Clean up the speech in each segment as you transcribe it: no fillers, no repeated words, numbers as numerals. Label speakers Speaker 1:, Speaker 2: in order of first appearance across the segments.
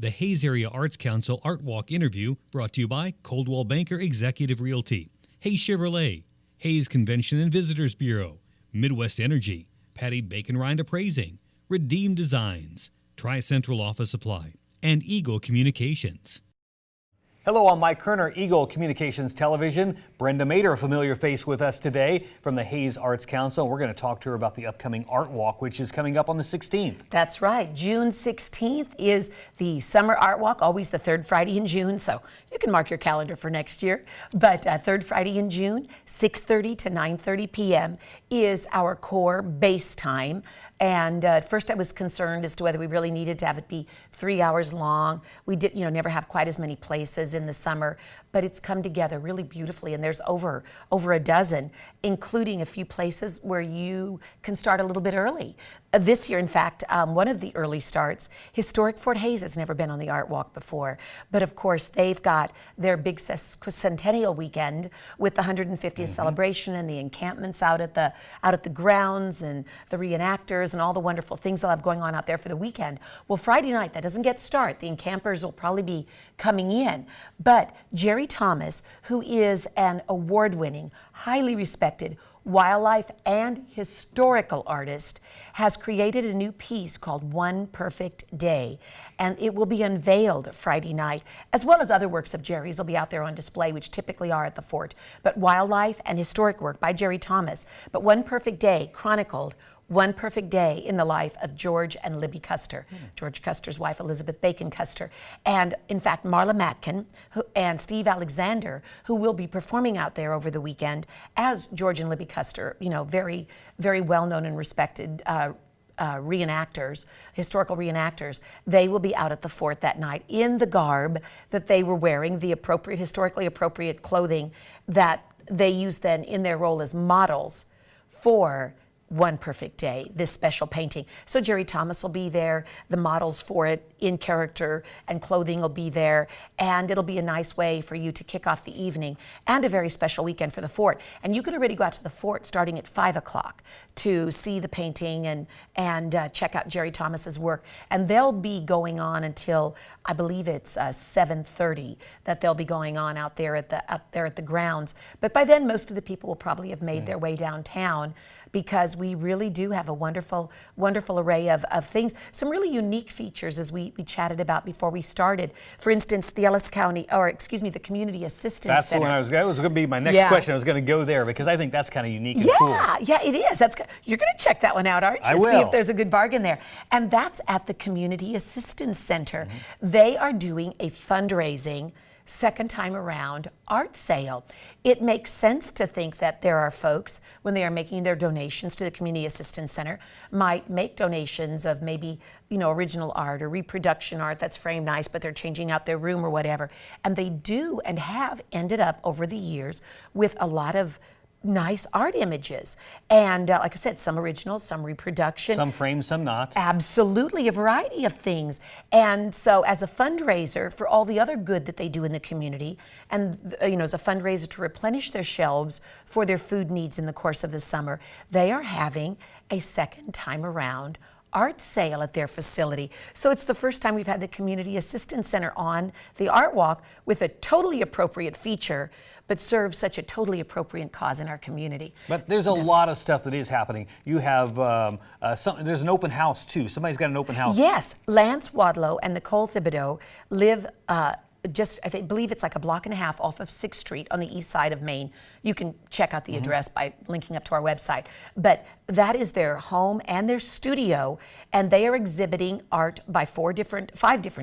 Speaker 1: The Hayes Area Arts Council Art Walk interview brought to you by Coldwell Banker Executive Realty, Hayes Chevrolet, Hayes Convention and Visitors Bureau, Midwest Energy, Patty Bacon Rind Appraising, Redeem Designs, Tri-Central Office Supply, and Eagle Communications.
Speaker 2: Hello, I'm Mike Kerner, Eagle Communications Television. Brenda Mader, a familiar face with us today from the Hayes Arts Council. We're going to talk to her about the upcoming Art Walk, which is coming up on the 16th.
Speaker 3: That's right. June 16th is the Summer Art Walk, always the third Friday in June, so you can mark your calendar for next year. But third Friday in June, 6:30 to 9:30 p.m. is our core base time. And at first I was concerned as to whether we really needed to have it be 3 hours long. We did, never have quite as many places in the summer, but it's come together really beautifully. And there's over a dozen, including a few places where you can start a little bit early. This year, in fact, one of the early starts, Historic Fort Hays has never been on the Art Walk before. But of course, they've got their big centennial weekend with the 150th celebration and the encampments out at the grounds and the reenactors and all the wonderful things they'll have going on out there for the weekend. Well, Friday night, that doesn't get started. The encampers will probably be coming in. But Jerry Thomas, who is an award-winning, highly respected wildlife and historical artist, has created a new piece called One Perfect Day, and it will be unveiled Friday night, as well as other works of Jerry's will be out there on display, which typically are at the fort. But wildlife and historic work by Jerry Thomas. But One Perfect Day chronicled one perfect day in the life of George and Libby Custer, George Custer's wife, Elizabeth Bacon Custer. And in fact, Marla Matkin and Steve Alexander, who will be performing out there over the weekend as George and Libby Custer, very, very well-known and respected reenactors, historical reenactors. They will be out at the fort that night in the garb that they were wearing, the appropriate, historically appropriate clothing that they use then in their role as models for One Perfect Day, this special painting. So Jerry Thomas will be there, the models for it in character and clothing will be there, and it'll be a nice way for you to kick off the evening and a very special weekend for the fort. And you can already go out to the fort starting at 5 o'clock to see the painting and check out Jerry Thomas's work. And they'll be going on until, I believe it's 7:30 that they'll be going on out there at the grounds. But by then, most of the people will probably have made their way downtown, because we really do have a wonderful, wonderful array of things. Some really unique features, as we chatted about before we started. For instance, the the Community Assistance
Speaker 2: That's
Speaker 3: Center.
Speaker 2: That was going to be my next question. I was going to go there because I think that's kind of unique and cool.
Speaker 3: Yeah, it is. You're going to check that one out, aren't you?
Speaker 2: I will.
Speaker 3: See if there's a good bargain there. And that's at the Community Assistance Center. They are doing a fundraising second time around art sale. It makes sense to think that there are folks, when they are making their donations to the Community Assistance Center, might make donations of maybe, original art or reproduction art that's framed nice, but they're changing out their room or whatever. And they do and have ended up over the years with a lot of nice art images. And like I said, some originals, some reproduction.
Speaker 2: Some framed, some not.
Speaker 3: Absolutely, a variety of things. And so as a fundraiser for all the other good that they do in the community, and as a fundraiser to replenish their shelves for their food needs in the course of the summer, they are having a second time around art sale at their facility. So it's the first time we've had the Community Assistance Center on the Art Walk with a totally appropriate feature, but serves such a totally appropriate cause in our community.
Speaker 2: But there's a lot of stuff that is happening. You have, there's an open house too. Somebody's got an open house.
Speaker 3: Yes, Lance Wadlow and Nicole Thibodeau live I believe it's like a block and a half off of 6th Street on the east side of Maine. You can check out the address by linking up to our website. But that is their home and their studio, and they are exhibiting art by 5 different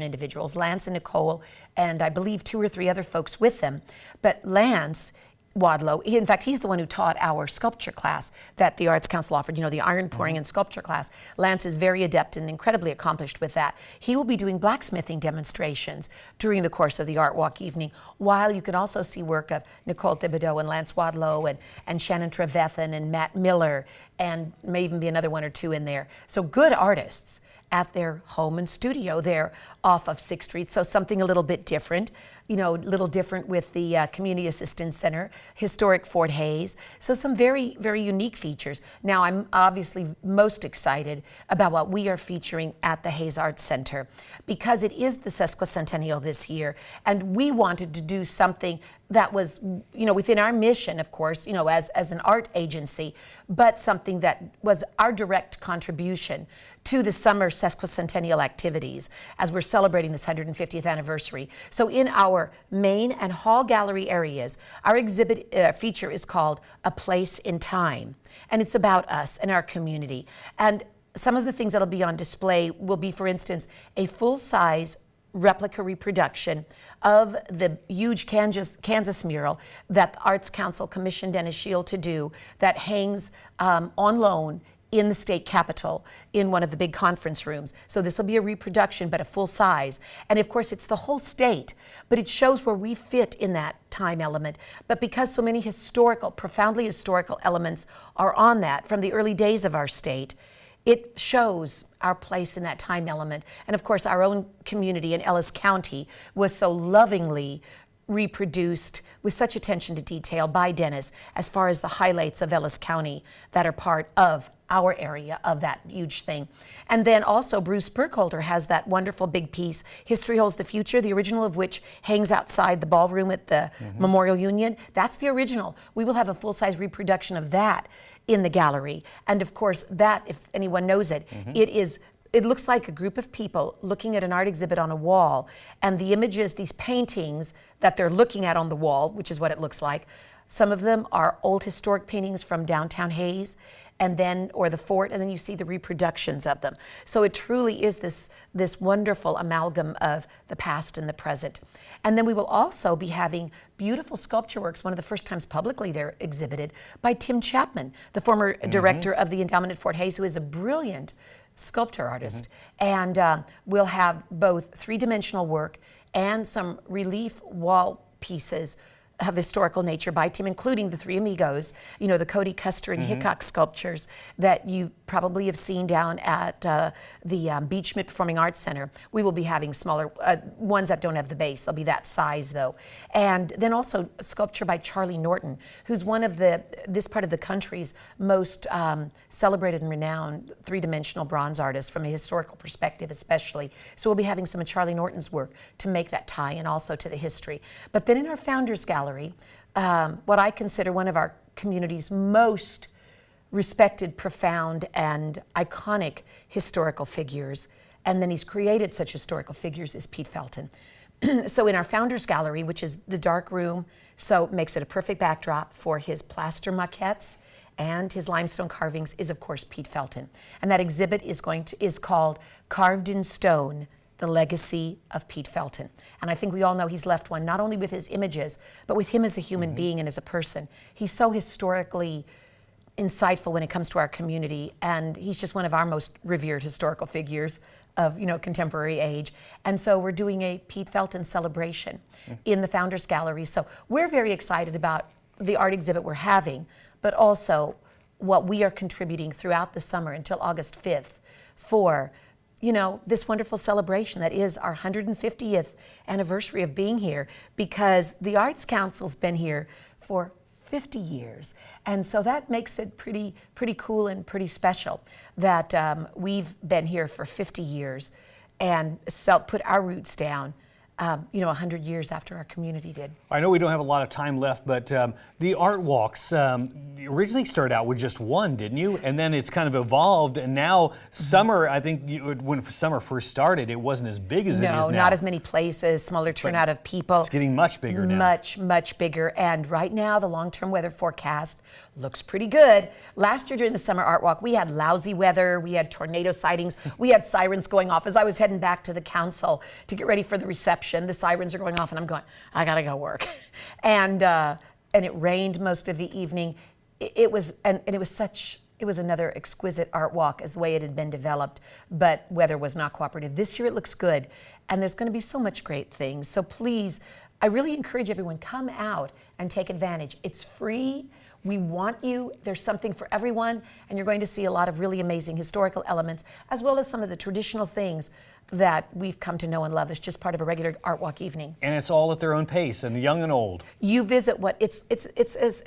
Speaker 3: individuals, Lance and Nicole, and I believe 2 or 3 other folks with them. But Lance Wadlow, in fact, he's the one who taught our sculpture class that the Arts Council offered, the iron pouring and sculpture class. Lance is very adept and incredibly accomplished with that. He will be doing blacksmithing demonstrations during the course of the Art Walk evening, while you can also see work of Nicole Thibodeau and Lance Wadlow and Shannon Trevethan and Matt Miller, and may even be another 1 or 2 in there. So good artists at their home and studio there off of 6th Street, so something a little bit different. a little different with the Community Assistance Center, historic Fort Hays. So some very, very unique features. Now, I'm obviously most excited about what we are featuring at the Hays Arts Center because it is the sesquicentennial this year, and we wanted to do something that was, within our mission, of course, as an art agency, but something that was our direct contribution to the summer sesquicentennial activities as we're celebrating this 150th anniversary. So in our main and hall gallery areas, our exhibit feature is called A Place in Time, and it's about us and our community. And some of the things that'll be on display will be, for instance, a full-size replica reproduction of the huge Kansas mural that the Arts Council commissioned Dennis Shield to do that hangs on loan in the state capitol in one of the big conference rooms. So this will be a reproduction, but a full size. And of course, it's the whole state, but it shows where we fit in that time element. But because so many profoundly historical elements are on that from the early days of our state, it shows our place in that time element. And of course, our own community in Ellis County was so lovingly reproduced with such attention to detail by Dennis as far as the highlights of Ellis County that are part of our area of that huge thing. And then also Bruce Burkholder has that wonderful big piece, History Holds the Future, the original of which hangs outside the ballroom at the Memorial Union. That's the original. We will have a full-size reproduction of that in the gallery. And of course, that, if anyone knows it, it looks like a group of people looking at an art exhibit on a wall, and the images, these paintings that they're looking at on the wall, which is what it looks like, some of them are old historic paintings from downtown Hays, or the fort, and then you see the reproductions of them. So it truly is this wonderful amalgam of the past and the present. And then we will also be having beautiful sculpture works, one of the first times publicly they're exhibited, by Tim Chapman, the former director of the endowment at Fort Hays, who is a brilliant sculptor artist. And we'll have both three-dimensional work and some relief wall pieces of historical nature by Tim, including the Three Amigos, the Cody Custer and Hickok sculptures that you probably have seen down at the Beach Schmidt Performing Arts Center. We will be having smaller ones that don't have the base. They'll be that size though. And then also a sculpture by Charlie Norton, who's one of this part of the country's most celebrated and renowned three-dimensional bronze artists from a historical perspective especially. So we'll be having some of Charlie Norton's work to make that tie in also to the history. But then in our Founders Gallery, what I consider one of our community's most respected, profound, and iconic historical figures, and then he's created such historical figures, is Pete Felton. So in our Founders Gallery, which is the dark room, so it makes it a perfect backdrop for his plaster maquettes and his limestone carvings, is of course Pete Felton. And that exhibit is called Carved in Stone: The Legacy of Pete Felton. And I think we all know he's left one, not only with his images, but with him as a human being and as a person. He's so historically insightful when it comes to our community, and he's just one of our most revered historical figures of contemporary age. And so we're doing a Pete Felton celebration in the Founders Gallery. So we're very excited about the art exhibit we're having, but also what we are contributing throughout the summer until August 5th for this wonderful celebration that is our 150th anniversary of being here, because the Arts Council's been here for 50 years. And so that makes it pretty cool and pretty special that we've been here for 50 years and put our roots down 100 years after our community did.
Speaker 2: I know we don't have a lot of time left, but the art walks originally started out with just one, didn't you? And then it's kind of evolved, and now summer, I think when summer first started, it wasn't as big as it is now.
Speaker 3: No, not as many places, smaller turnout of people.
Speaker 2: It's getting much bigger now.
Speaker 3: Much bigger. And right now, the long-term weather forecast looks pretty good. Last year during the summer art walk, we had lousy weather, we had tornado sightings, we had sirens going off. As I was heading back to the council to get ready for the reception, the sirens are going off, and I'm going, I gotta go work. And it rained most of the evening. It was another exquisite art walk as the way it had been developed, but weather was not cooperative. This year it looks good, and there's going to be so much great things. So please, I really encourage everyone, come out and take advantage. It's free. We want you. There's something for everyone, and you're going to see a lot of really amazing historical elements, as well as some of the traditional things that we've come to know and love. It's just part of a regular art walk evening.
Speaker 2: And it's all at their own pace, and young and old.
Speaker 3: You visit it's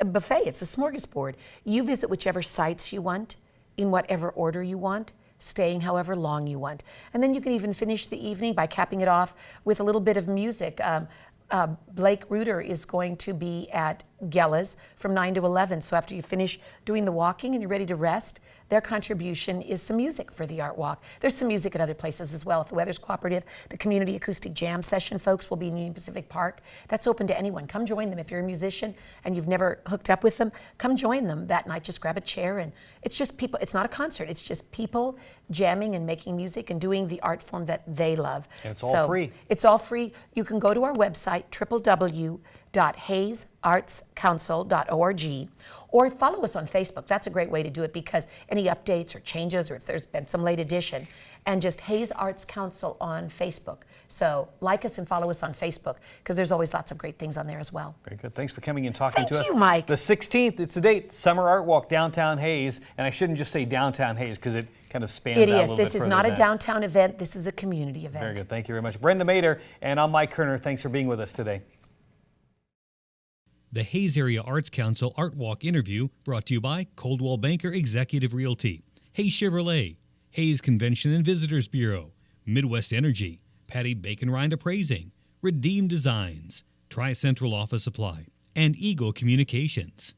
Speaker 3: a buffet. It's a smorgasbord. You visit whichever sites you want, in whatever order you want, staying however long you want, and then you can even finish the evening by capping it off with a little bit of music. Blake Reuter is going to be at Gella's from 9 to 11. So after you finish doing the walking and you're ready to rest, their contribution is some music for the art walk. There's some music at other places as well. If the weather's cooperative, the community acoustic jam session folks will be in Union Pacific Park. That's open to anyone. Come join them. If you're a musician and you've never hooked up with them, come join them that night. Just grab a chair, and it's just people. It's not a concert. It's just people jamming and making music and doing the art form that they love.
Speaker 2: And it's all free.
Speaker 3: It's all free. You can go to our website, www.hayesartscouncil.org, or follow us on Facebook. That's a great way to do it, because any updates or changes, or if there's been some late addition, and just Hayes Arts Council on Facebook. So like us and follow us on Facebook, because there's always lots of great things on there as well.
Speaker 2: Very good. Thanks for coming and talking to us.
Speaker 3: Thank you, Mike.
Speaker 2: The 16th, it's the date, Summer Art Walk, downtown Hayes. And I shouldn't just say downtown Hayes, because it kind of spans
Speaker 3: It
Speaker 2: out a
Speaker 3: is.
Speaker 2: little bit
Speaker 3: This is
Speaker 2: further
Speaker 3: not a
Speaker 2: than that.
Speaker 3: downtown event. This is a community event.
Speaker 2: Very good. Thank you very much. Brenda Mader, and I'm Mike Kerner. Thanks for being with us today.
Speaker 1: The Hayes Area Arts Council Art Walk interview brought to you by Coldwell Banker Executive Realty, Hayes Chevrolet, Hayes Convention and Visitors Bureau, Midwest Energy, Patty Bacon Rind Appraising, Redeem Designs, Tri-Central Office Supply, and Eagle Communications.